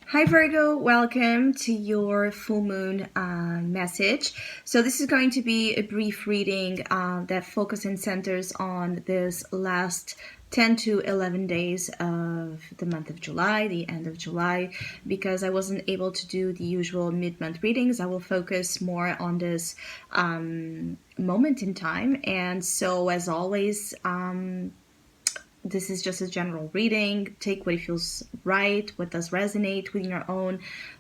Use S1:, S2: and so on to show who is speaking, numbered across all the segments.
S1: Hi Virgo, welcome to your full moon message. So this is going to be a brief reading that focuses and centers on this last 10 to 11 days of the month of July, the end of July. Because I wasn't able to do the usual mid-month readings, I will focus more on this moment in time. And so as always, this is just a general reading. Take what feels right, what does resonate with your own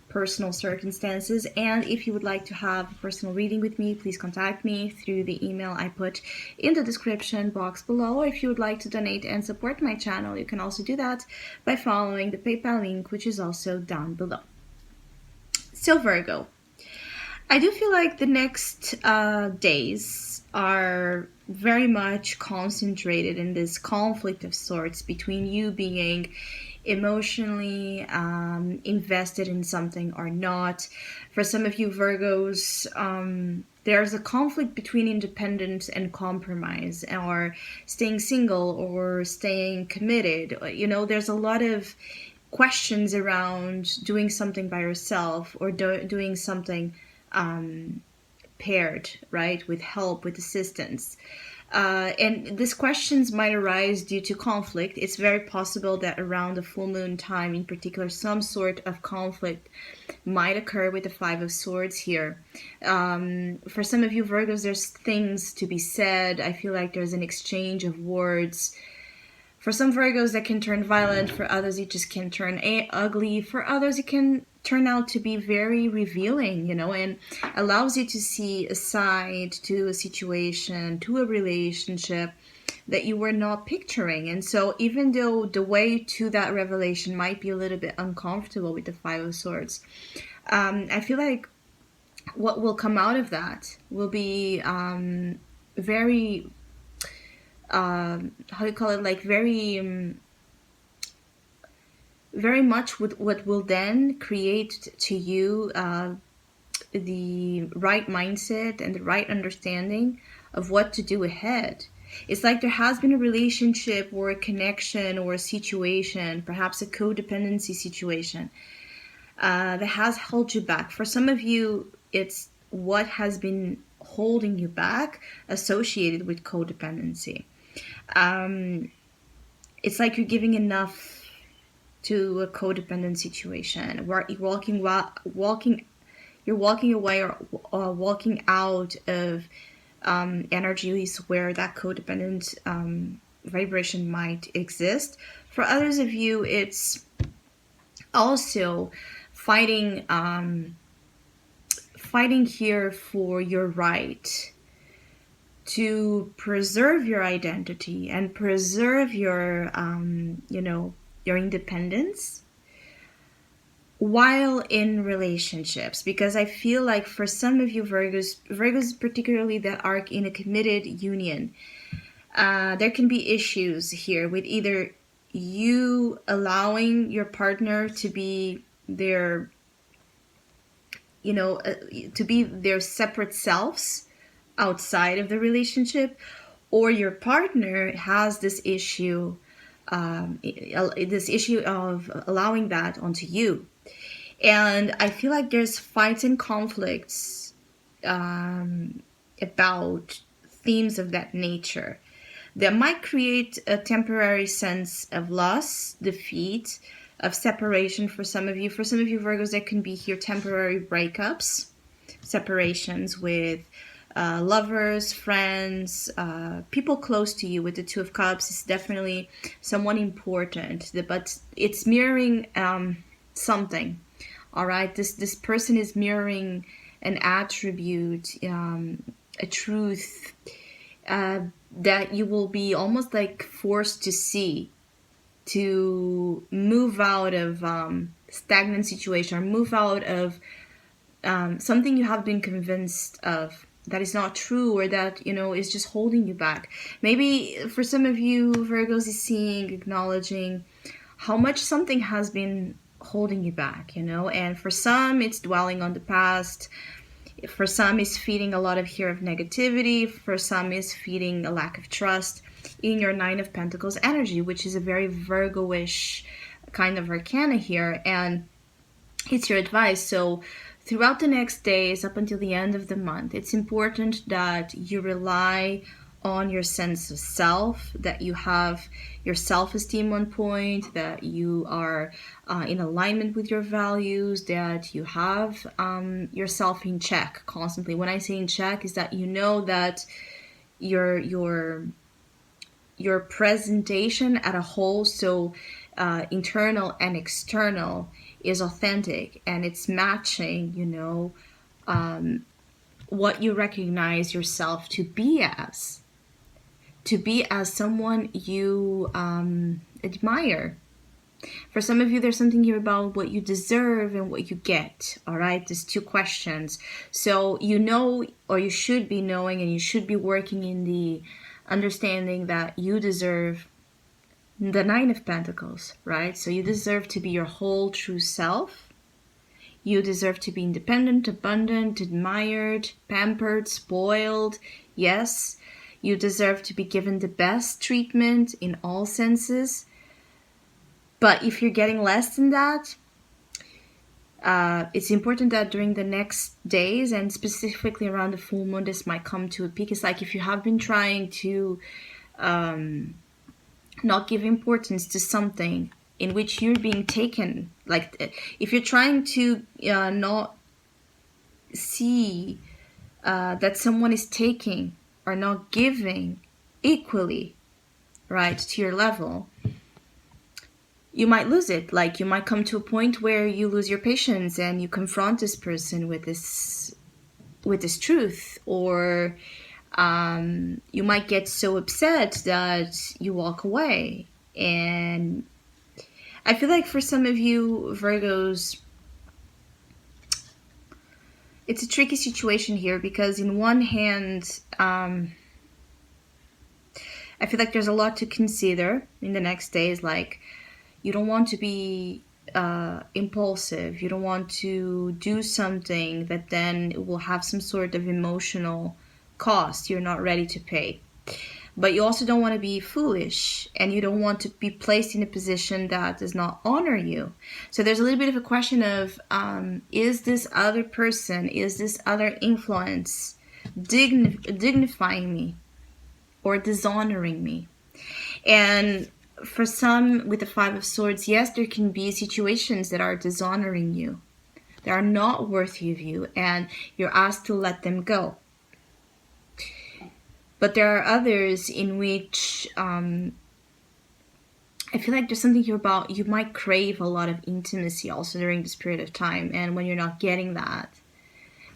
S1: personal circumstances. And if you would like to have a personal reading with me, please contact me through the email I put in the description box below. Or if you would like to donate and support my channel, you can also do that by following the PayPal link, which is also down below. So Virgo, I do feel like the next days are very much concentrated in this conflict of sorts between you being emotionally invested in something or not. For some of you Virgos, there's a conflict between independence and compromise, or staying single or staying committed. You know, there's a lot of questions around doing something by yourself or doing something paired, right, with help, with assistance. And these questions might arise due to conflict. It's very possible that around the full moon time in particular, some sort of conflict might occur with the Five of Swords here. For some of you Virgos, there's things to be said. I feel like there's an exchange of words. For some Virgos, that can turn violent. For others, it just can turn ugly. For others, it can turn out to be very revealing, and allows you to see a side to a situation, to a relationship that you were not picturing. And so even though the way to that revelation might be a little bit uncomfortable with the Five of Swords, I feel like what will come out of that will be very how do you call it, like very much with what will then create to you the right mindset and the right understanding of what to do ahead. It's like there has been a relationship or a connection or a situation, perhaps a codependency situation, that has held you back. For some of you, it's what has been holding you back associated with codependency. It's like you're giving enough to a codependent situation where you're walking away or walking out of energies where that codependent vibration might exist. For others of you, it's also fighting here for your right to preserve your identity and preserve your your independence while in relationships. Because I feel like for some of you Virgos particularly that are in a committed union, there can be issues here with either you allowing your partner to be their to be their separate selves outside of the relationship, or your partner has this issue of allowing that onto you. And I feel like there's fights and conflicts about themes of that nature that might create a temporary sense of loss, defeat, of separation for some of you. For some of you Virgos, there can be here temporary breakups, separations with lovers, friends, people close to you. With the Two of Cups, it's definitely someone important, but it's mirroring something. All right, this person is mirroring an attribute, a truth that you will be almost like forced to see, to move out of stagnant situation, or move out of something you have been convinced of that is not true, or that is just holding you back. Maybe for some of you Virgos is seeing, acknowledging how much something has been holding you back, and for some it's dwelling on the past. For some is feeding a lot of here of negativity. For some is feeding a lack of trust in your Nine of Pentacles energy, which is a very Virgo-ish kind of arcana here. And it's your advice. So throughout the next days up until the end of the month, it's important that you rely on your sense of self, that you have your self-esteem on point, that you are in alignment with your values, that you have yourself in check constantly. When I say in check, is that you know that your presentation at a whole, so internal and external, is authentic and it's matching, what you recognize yourself to be as someone you admire. For some of you, there's something here about what you deserve and what you get. All right, there's two questions. So or you should be knowing, and you should be working in the understanding that you deserve the Nine of Pentacles, right? So you deserve to be your whole true self. You deserve to be independent, abundant, admired, pampered, spoiled. Yes, you deserve to be given the best treatment in all senses. But if you're getting less than that, it's important that during the next days, and specifically around the full moon, this might come to a peak. It's like if you have been trying to not give importance to something in which you're being taken, like if you're trying to not see that someone is taking or not giving equally, right, to your level, you might lose it. Like you might come to a point where you lose your patience and you confront this person with this truth, or you might get so upset that you walk away. And I feel like for some of you Virgos, it's a tricky situation here, because in one hand, I feel like there's a lot to consider in the next days. Like, you don't want to be impulsive. You don't want to do something that then will have some sort of emotional cost you're not ready to pay. But you also don't want to be foolish, and you don't want to be placed in a position that does not honor you. So there's a little bit of a question of, is this other person, is this other influence dignifying me or dishonoring me? And for some, with the Five of Swords, yes, there can be situations that are dishonoring you, that are not worthy of you, and you're asked to let them go. But there are others in which I feel like there's something here about, you might crave a lot of intimacy also during this period of time, and when you're not getting that,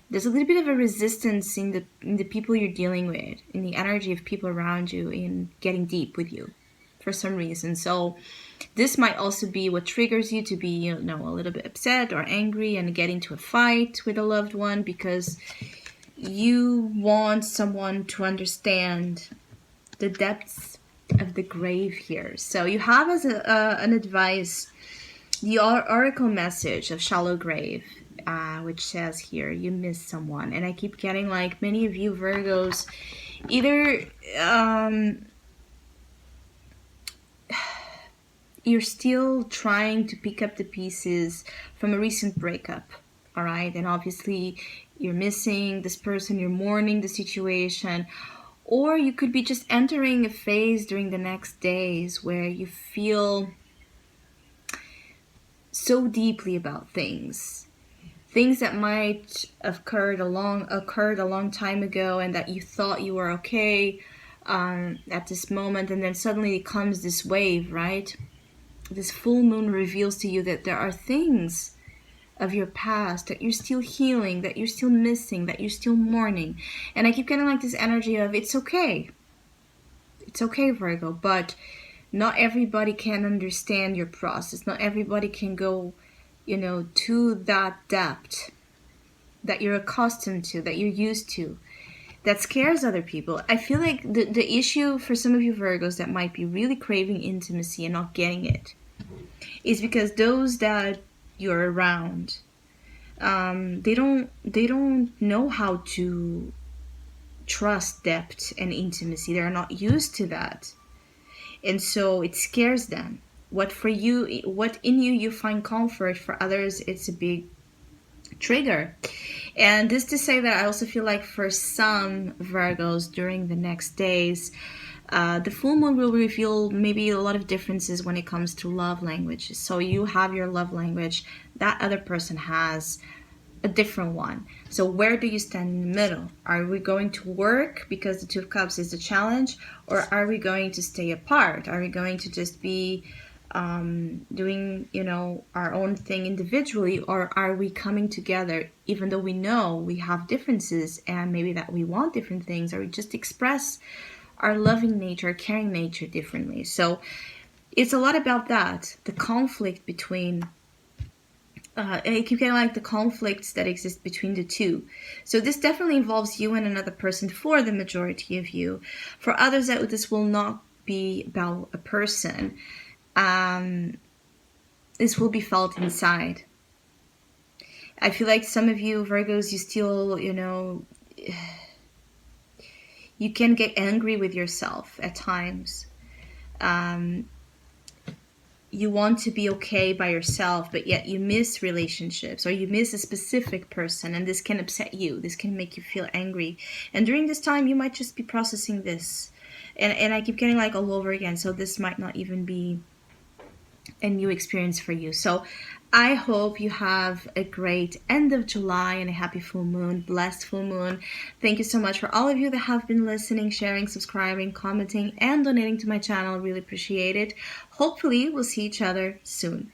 S1: there's a little bit of a resistance in the people you're dealing with, in the energy of people around you, in getting deep with you for some reason. So this might also be what triggers you to be, a little bit upset or angry and get into a fight with a loved one, because you want someone to understand the depths of the grave here. So you have as an advice the oracle message of shallow grave, which says here, you miss someone. And I keep getting, like, many of you Virgos, either you're still trying to pick up the pieces from a recent breakup, all right? And obviously you're missing this person, you're mourning the situation, or you could be just entering a phase during the next days where you feel so deeply about things that might have occurred a long time ago, and that you thought you were okay at this moment, and then suddenly comes this wave, right? This full moon reveals to you that there are things of your past that you're still healing, that you're still missing, that you're still mourning. And I keep getting like this energy of, it's okay, Virgo, but not everybody can understand your process. Not everybody can go, to that depth that you're accustomed to, that you're used to, that scares other people. I feel like the issue for some of you Virgos that might be really craving intimacy and not getting it is because those that you're around, they don't know how to trust depth and intimacy. They're not used to that, and so it scares them. what in you find comfort, for others it's a big trigger. And this to say that I also feel like for some Virgos during the next days, the full moon will reveal maybe a lot of differences when it comes to love languages. So you have your love language, that other person has a different one. So where do you stand in the middle? Are we going to work because the Two of Cups is the challenge, or are we going to stay apart? Are we going to just be doing, our own thing individually, or are we coming together even though we know we have differences and maybe that we want different things, or we just express our loving nature, caring nature differently? So it's a lot about that, the conflict between I keep getting like the conflicts that exist between the two. So this definitely involves you and another person for the majority of you. For others, that this will not be about a person. This will be felt inside. I feel like some of you Virgos, you still, you can get angry with yourself at times. You want to be okay by yourself, but yet you miss relationships, or you miss a specific person, and this can upset you. This can make you feel angry. And during this time, you might just be processing this. And I keep getting like all over again, so this might not even be a new experience for you. So I hope you have a great end of July and a happy full moon, blessed full moon. Thank you so much for all of you that have been listening, sharing, subscribing, commenting, and donating to my channel. I really appreciate it. Hopefully we'll see each other soon.